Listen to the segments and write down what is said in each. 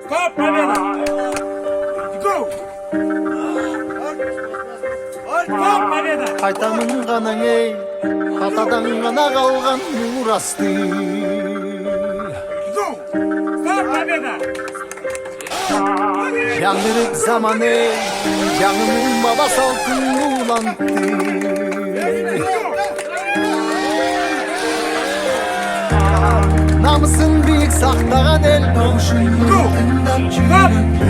Стоп, победа! Go! Стоп, победа! Айтамын ғанаң ей, атадан ғана қалған мұрасты. Go! Стоп, победа! Жаңғырық заман ей, жаңымын баба салтын уланты. Намысын биік сақтаған ел, Стоп,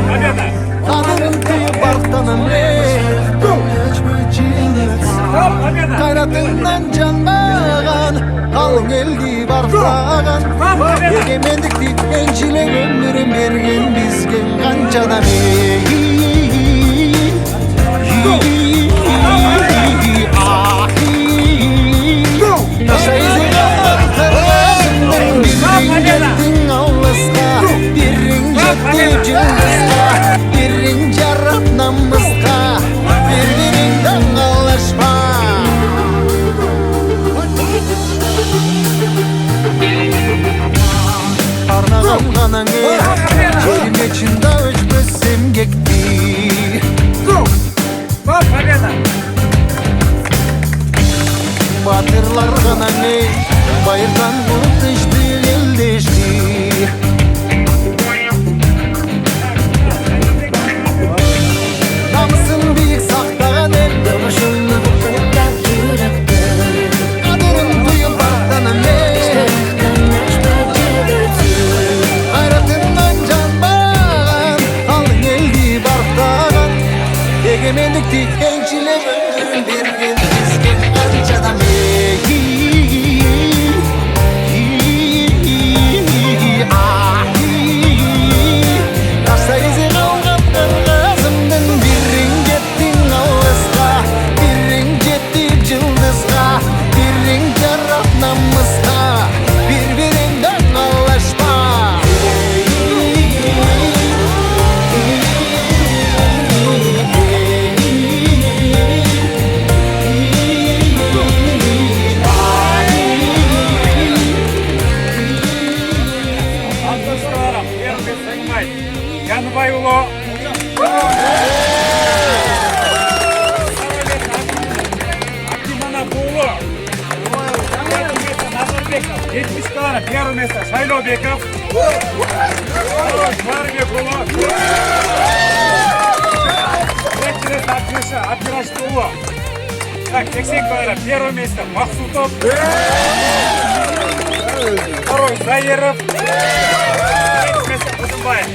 победа! қадірін түйіп арттанам ей. Стоп, победа! Қайратыңнан жанбаған, қалың елді бартаған. Егемендікті еншілеп өмірін берген бізге қанша адам Çında öçmezsem gekti. Стоп, победа! Батырлар ғана не, байырдан бұлтышты елдешті. Намысын биік сақтаған ел, қадірін түйіп артанам ел. Қайратыңнан жанбаған, қалың елді бартаған. Егемендікті еншілеп өмірін берген бізге қанша адам Қашсайызы қалған қырғызымдың бірін кеттің алысқа, бірін жеттіп жылдызға, бірін жарап намысқа, бір-біріңді қалашпа. Антошкаларам, первый занимает Янбайұлы. Абдиманапұлы. Назарбеков. 70 килограмм. Первое место Шайлобеков. Второй Жарбекұлы. Третий рет Абдирашкулы. Так, 80 килограмм. Первое место Махсутов. Второй Заиров. Третье место Кузымбаев.